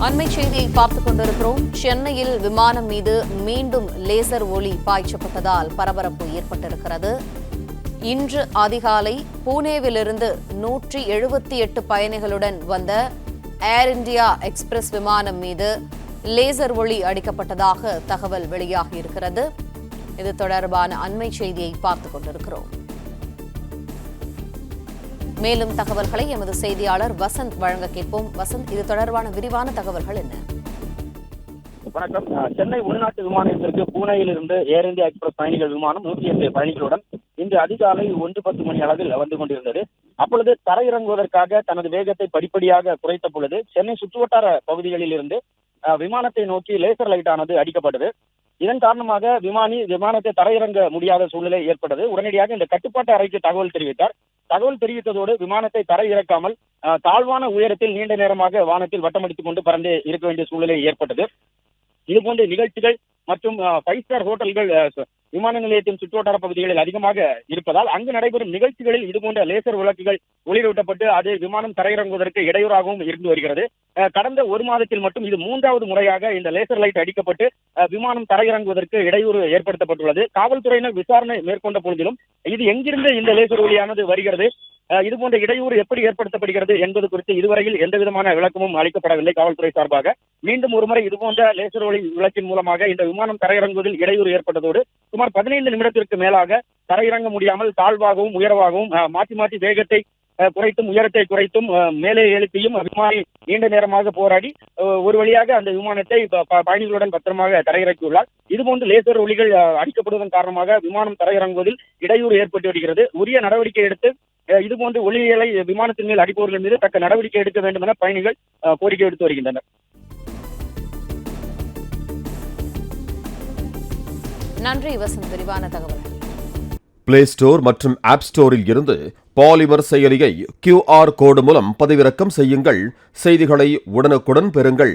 அண்மை செய்தியை பார்த்துக் கொண்டிருக்கிறோம். சென்னையில் விமானம் மீது மீண்டும் லேசர் ஒளி பாய்ச்சப்பட்டதால் பரபரப்பு ஏற்பட்டிருக்கிறது. இன்று அதிகாலை பூனேவிலிருந்து 178 பயணிகளுடன் வந்த ஏர் இந்தியா எக்ஸ்பிரஸ் விமானம் மீது லேசர் ஒளி அடிக்கப்பட்டதாக தகவல் வெளியாகியிருக்கிறது. இது தொடர்பான அண்மை செய்தியை பார்த்துக் கொண்டிருக்கிறோம். மேலும் தகவல்களை எமது செய்தியாளர் வசந்த் வழங்க கேட்போம். வசந்த், இது தொடர்பான விரிவான தகவல்கள் என்ன? வணக்கம். சென்னை உள்நாட்டு விமான நிலையத்திற்கு பூனேயிலிருந்து ஏர் இந்தியா எக்ஸ்பிரஸ் பயணிகள் விமானம் 108 பயணிகளுடன் இன்று அதிகாலை 1:10 மணி அளவில் வந்து கொண்டிருந்தது. அப்பொழுது தரையிறங்குவதற்காக தனது வேகத்தை படிப்படியாக குறைத்த பொழுது சென்னை சுற்றுவட்டார பகுதிகளில் இருந்து விமானத்தை நோக்கி லேசர் லைட் ஆனது அடிக்கப்பட்டது. இதன் காரணமாக விமானத்தை தரையிறங்க முடியாத சூழ்நிலை ஏற்பட்டது. உடனடியாக இந்த கட்டுப்பாட்டு அறைக்கு தகவல் தெரிவித்தார். தகவல் தெரிவித்ததோடு விமானத்தை தரை இறக்காமல் தாழ்வான உயரத்தில் நீண்ட நேரமாக வானத்தில் வட்டமடித்துக் கொண்டு பறந்து இருக்க வேண்டிய சூழ்நிலை ஏற்பட்டது. இதுபோன்ற நிகழ்ச்சிகள் மற்றும் 5 ஸ்டார் ஹோட்டல்கள் விமான நிலையத்தின் சுற்றுவட்டார பகுதிகளில் அதிகமாக இருப்பதால் அங்கு நடைபெறும் நிகழ்ச்சிகளில் இதுபோன்ற லேசர் விளக்குகள் ஒளிரூட்டப்பட்டு அது விமானம் தரையிறங்குவதற்கு இடையூறாகவும் இருந்து வருகிறது. கடந்த ஒரு மாதத்தில் மட்டும் இது 3வது முறையாக இந்த லேசர் லைட் அடிக்கப்பட்டு விமானம் தரையிறங்குவதற்கு இடையூறு ஏற்படுத்தப்பட்டுள்ளது. காவல்துறையினர் விசாரணை மேற்கொண்ட பொழுதிலும் இது எங்கிருந்து இந்த லேசர் ஒளியானது வருகிறது, இதுபோன்ற இடையூறு எப்படி ஏற்படுத்தப்படுகிறது என்பது குறித்து இதுவரையில் எந்த விதமான விளக்கமும் அளிக்கப்படவில்லை. காவல்துறை சார்பாக மீண்டும் ஒருமுறை இதுபோன்ற லேசர் ஒளி விளக்கின் மூலமாக இந்த விமானம் தரையிறங்குவதில் இடையூறு ஏற்பட்டதோடு சுமார் 15 நிமிடத்திற்கு மேலாக தரையிறங்க முடியாமல் தாழ்வாகவும் உயர்வாகவும் மாற்றி வேகத்தை குறைத்தும் உயரத்தை குறைத்தும் மேலே எழுப்பியும் விமானி நீண்ட நேரமாக போராடி ஒரு வழியாக அந்த விமானத்தை பயணிகளுடன் பத்திரமாக தரையிறக்கியுள்ளார். இதுபோன்று லேசர் ஒளிகள் அடிக்கப்படுவதன் காரணமாக விமானம் தரையிறங்குவதில் இடையூறு ஏற்பட்டு வருகிறது. உரிய நடவடிக்கை எடுத்து இதுபோன்று ஒளிகளை விமானத்தின் மேல் அடிப்பவர்கள் மீது தக்க நடவடிக்கை எடுக்க வேண்டும் என பயணிகள் கோரிக்கை விடுத்து வருகின்றனர். நன்றி வசந்த், விரிவான தகவல். பிளே ஸ்டோர் மற்றும் ஆப் ஸ்டோரில் இருந்து பாலிமர் செயலியை QR கோடு மூலம் பதிவிறக்கம் செய்யுங்கள். செய்திகளை உடனுக்குடன் பெறுங்கள்.